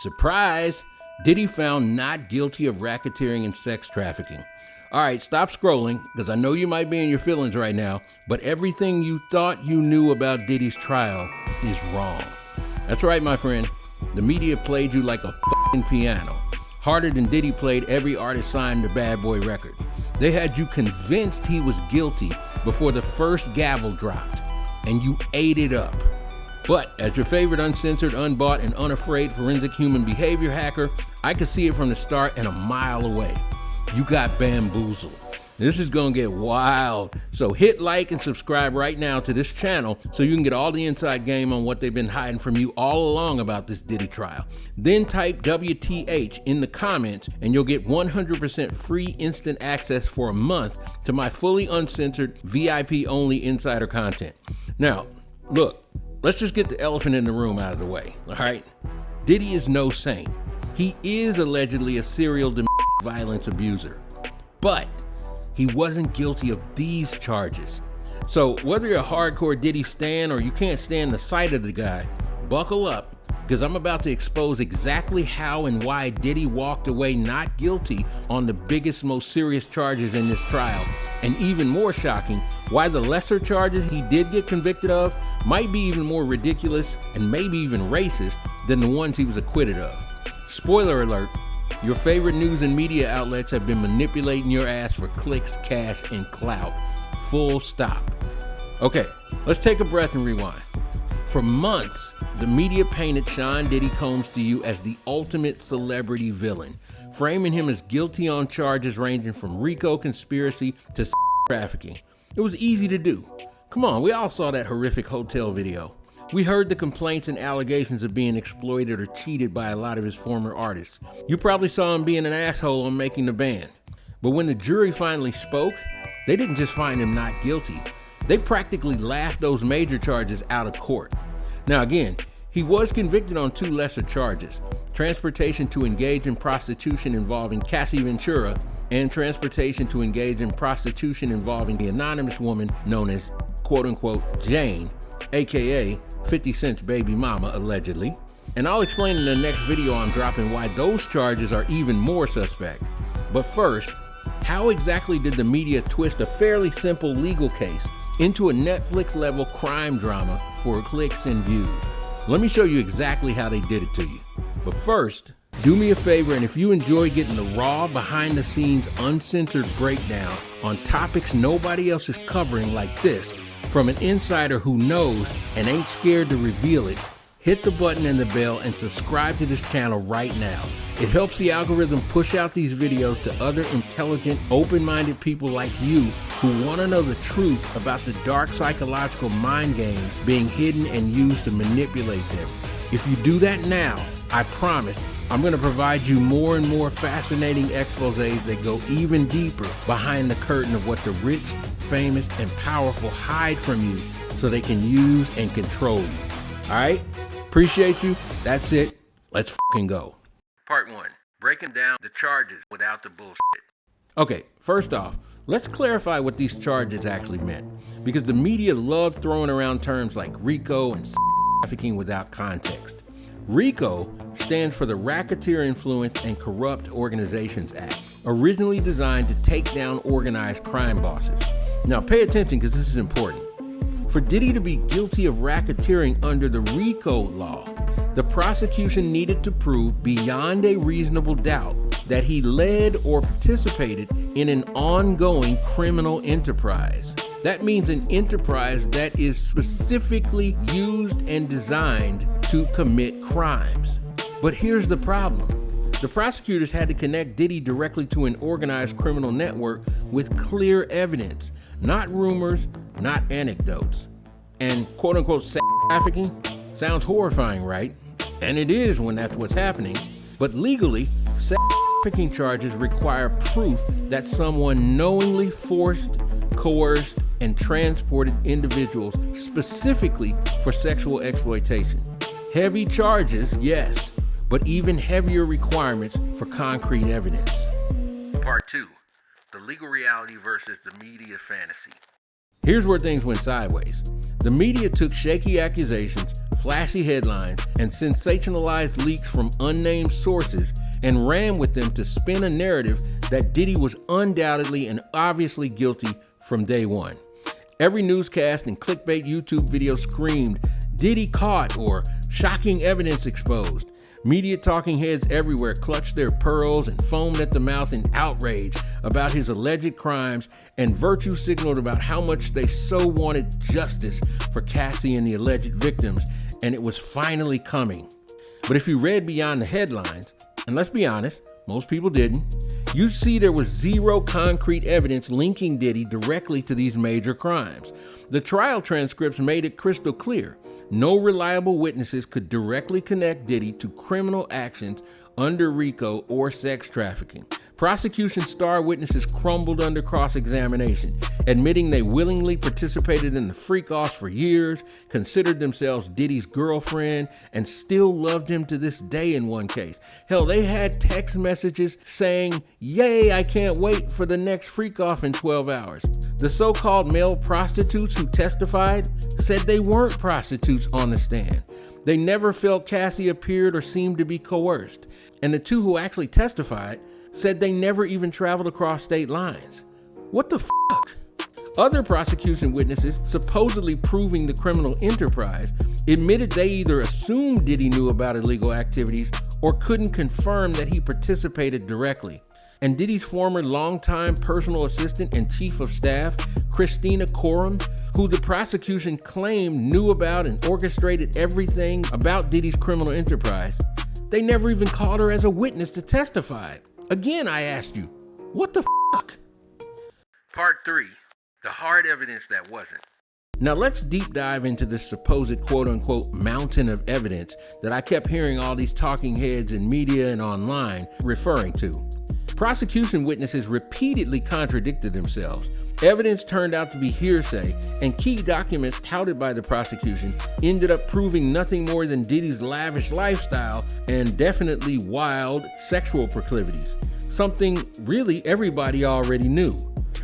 Surprise! Diddy found not guilty of racketeering and sex trafficking. All right, stop scrolling, because I know you might be in your feelings right now, but everything you thought you knew about Diddy's trial is wrong. That's right, my friend. The media played you like a fucking piano. Harder than Diddy played every artist signed to Bad Boy Records. They had you convinced he was guilty before the first gavel dropped, and you ate it up. But as your favorite uncensored, unbought, and unafraid forensic human behavior hacker, I could see it from the start and a mile away. You got bamboozled. This is gonna get wild. So hit like and subscribe right now to this channel so you can get all the inside game on what they've been hiding from you all along about this Diddy trial. Then type WTH in the comments and you'll get 100% free instant access for a month to my fully uncensored, VIP only insider content. Now, look, let's just get the elephant in the room out of the way, all right? Diddy is no saint. He is allegedly a serial domestic violence abuser, but he wasn't guilty of these charges. So whether you're a hardcore Diddy stan or you can't stand the sight of the guy, buckle up, because I'm about to expose exactly how and why Diddy walked away not guilty on the biggest, most serious charges in this trial. And even more shocking, why the lesser charges he did get convicted of might be even more ridiculous and maybe even racist than the ones he was acquitted of. Spoiler alert, your favorite news and media outlets have been manipulating your ass for clicks, cash, and clout. Full stop. Okay, let's take a breath and rewind. For months, the media painted Sean Diddy Combs to you as the ultimate celebrity villain, framing him as guilty on charges ranging from RICO conspiracy to trafficking. It was easy to do. Come on, we all saw that horrific hotel video. We heard the complaints and allegations of being exploited or cheated by a lot of his former artists. You probably saw him being an asshole on Making the Band. But when the jury finally spoke, they didn't just find him not guilty. They practically laughed those major charges out of court. Now again, he was convicted on two lesser charges: transportation to engage in prostitution involving Cassie Ventura, and transportation to engage in prostitution involving the anonymous woman known as quote-unquote Jane, aka 50 Cent's baby mama, allegedly. And I'll explain in the next video I'm dropping why those charges are even more suspect. But first, how exactly did the media twist a fairly simple legal case into a Netflix-level crime drama for clicks and views? Let me show you exactly how they did it to you. But first, do me a favor, and if you enjoy getting the raw, behind-the-scenes, uncensored breakdown on topics nobody else is covering like this, from an insider who knows and ain't scared to reveal it, hit the button and the bell and subscribe to this channel right now. It helps the algorithm push out these videos to other intelligent, open-minded people like you who want to know the truth about the dark psychological mind games being hidden and used to manipulate them. If you do that now, I promise I'm going to provide you more and more fascinating exposés that go even deeper behind the curtain of what the rich, famous, and powerful hide from you so they can use and control you. All right? Appreciate you. That's it. Let's fucking go. Part 1. Breaking down the charges without the bullshit. Okay, first off, let's clarify what these charges actually meant, because the media loved throwing around terms like RICO and trafficking without context. RICO stands for the Racketeer Influence and Corrupt Organizations Act, originally designed to take down organized crime bosses. Now pay attention, because this is important. For Diddy to be guilty of racketeering under the RICO law, the prosecution needed to prove beyond a reasonable doubt that he led or participated in an ongoing criminal enterprise. That means an enterprise that is specifically used and designed to commit crimes. But here's the problem. The prosecutors had to connect Diddy directly to an organized criminal network with clear evidence, not rumors, not anecdotes. And quote-unquote sex trafficking sounds horrifying, right? And it is when that's what's happening. But legally, sex trafficking charges require proof that someone knowingly forced, coerced, and transported individuals specifically for sexual exploitation. Heavy charges, yes, but even heavier requirements for concrete evidence. Part 2. The legal reality versus the media fantasy. Here's where things went sideways. The media took shaky accusations, flashy headlines and sensationalized leaks from unnamed sources and ran with them to spin a narrative that Diddy was undoubtedly and obviously guilty from day one. Every newscast and clickbait YouTube video screamed, "Diddy caught" or "shocking evidence exposed." Media talking heads everywhere clutched their pearls and foamed at the mouth in outrage about his alleged crimes and virtue signaled about how much they so wanted justice for Cassie and the alleged victims, and it was finally coming. But if you read beyond the headlines, and let's be honest, most people didn't, you'd see there was zero concrete evidence linking Diddy directly to these major crimes. The trial transcripts made it crystal clear. No reliable witnesses could directly connect Diddy to criminal actions under RICO or sex trafficking. Prosecution star witnesses crumbled under cross-examination, admitting they willingly participated in the freak-offs for years, considered themselves Diddy's girlfriend, and still loved him to this day in one case. Hell, they had text messages saying, "Yay, I can't wait for the next freak-off in 12 hours. The so-called male prostitutes who testified said they weren't prostitutes on the stand. They never felt Cassie appeared or seemed to be coerced. And the two who actually testified said they never even traveled across state lines. What the fuck? Other prosecution witnesses, supposedly proving the criminal enterprise, admitted they either assumed Diddy knew about illegal activities or couldn't confirm that he participated directly. And Diddy's former longtime personal assistant and chief of staff, Christina Coram, who the prosecution claimed knew about and orchestrated everything about Diddy's criminal enterprise, they never even called her as a witness to testify. Again, I asked you, what the fuck? Part 3, the hard evidence that wasn't. Now let's deep dive into this supposed quote-unquote mountain of evidence that I kept hearing all these talking heads in media and online referring to. Prosecution witnesses repeatedly contradicted themselves. Evidence turned out to be hearsay, and key documents touted by the prosecution ended up proving nothing more than Diddy's lavish lifestyle and definitely wild sexual proclivities, something really everybody already knew.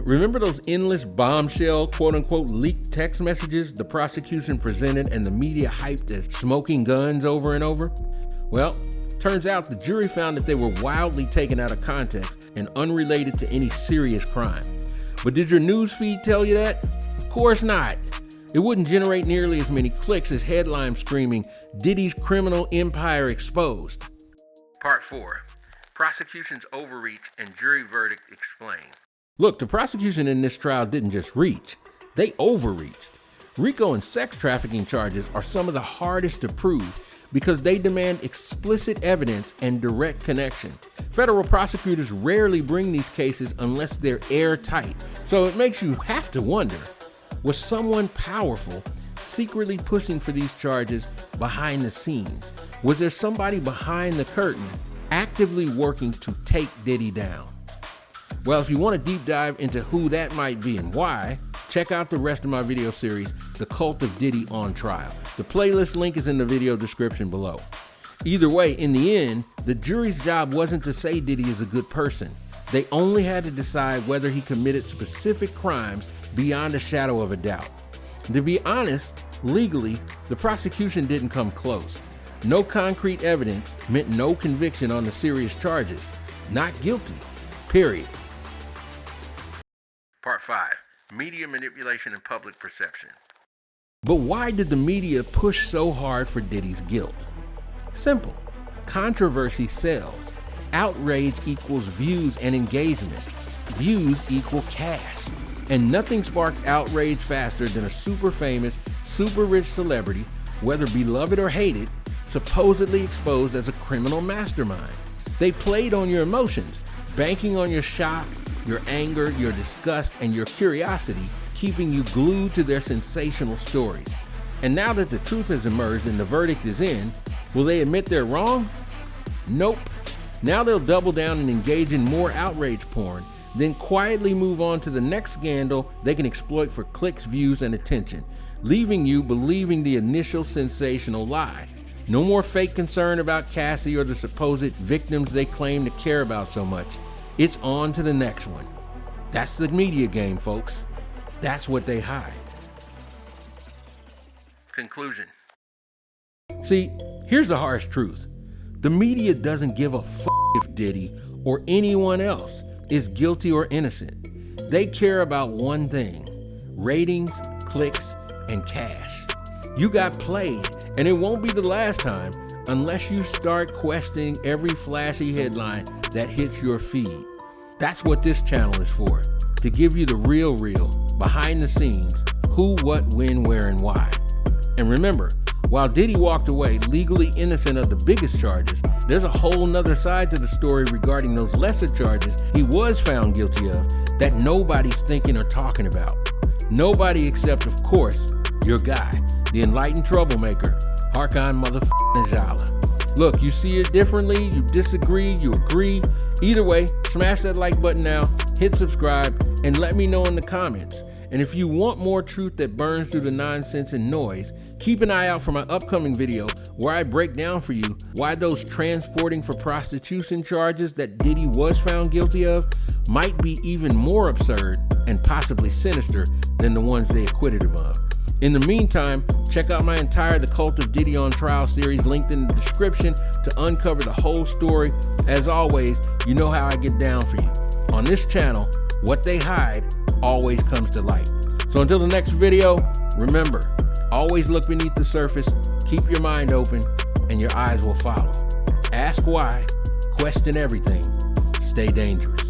Remember those endless bombshell, quote-unquote, leaked text messages the prosecution presented and the media hyped as smoking guns over and over? Well, turns out the jury found that they were wildly taken out of context and unrelated to any serious crime. But did your news feed tell you that? Of course not. It wouldn't generate nearly as many clicks as headlines screaming, "Diddy's criminal empire exposed." Part 4, prosecution's overreach and jury verdict explained. Look, the prosecution in this trial didn't just reach, they overreached. RICO and sex trafficking charges are some of the hardest to prove because they demand explicit evidence and direct connection. Federal prosecutors rarely bring these cases unless they're airtight, so it makes you have to wonder, was someone powerful secretly pushing for these charges behind the scenes? Was there somebody behind the curtain actively working to take Diddy down? Well, if you want to deep dive into who that might be and why, check out the rest of my video series, The Cult of Diddy on Trial. The playlist link is in the video description below. Either way, in the end, the jury's job wasn't to say Diddy is a good person. They only had to decide whether he committed specific crimes beyond a shadow of a doubt. To be honest, legally, the prosecution didn't come close. No concrete evidence meant no conviction on the serious charges. Not guilty, period. Part 5, media manipulation and public perception. But why did the media push so hard for Diddy's guilt? Simple. Controversy sells. Outrage equals views and engagement. Views equal cash. And nothing sparks outrage faster than a super famous, super rich celebrity, whether beloved or hated, supposedly exposed as a criminal mastermind. They played on your emotions, banking on your shock, your anger, your disgust, and your curiosity, keeping you glued to their sensational stories. And now that the truth has emerged and the verdict is in, will they admit they're wrong? Nope. Now they'll double down and engage in more outrage porn, then quietly move on to the next scandal they can exploit for clicks, views, and attention, leaving you believing the initial sensational lie. No more fake concern about Cassie or the supposed victims they claim to care about so much. It's on to the next one. That's the media game, folks. That's what they hide. Conclusion. See, here's the harsh truth. The media doesn't give a f if Diddy or anyone else is guilty or innocent. They care about one thing: ratings, clicks, and cash. You got played, and it won't be the last time unless you start questioning every flashy headline that hits your feed. That's what this channel is for, to give you the real, behind the scenes, who, what, when, where, and why. And remember, while Diddy walked away legally innocent of the biggest charges, there's a whole nother side to the story regarding those lesser charges he was found guilty of that nobody's thinking or talking about. Nobody except, of course, your guy, the enlightened troublemaker, Harkon motherfucking Najala. Look, you see it differently, you disagree, you agree. Either way, smash that like button now, hit subscribe, and let me know in the comments. And if you want more truth that burns through the nonsense and noise, keep an eye out for my upcoming video where I break down for you why those transporting for prostitution charges that Diddy was found guilty of might be even more absurd and possibly sinister than the ones they acquitted him of. In the meantime, check out my entire The Cult of Diddy on Trial series linked in the description to uncover the whole story. As always, you know how I get down for you. On this channel, what they hide always comes to light. So until the next video, remember, always look beneath the surface, keep your mind open, and your eyes will follow. Ask why, question everything, stay dangerous.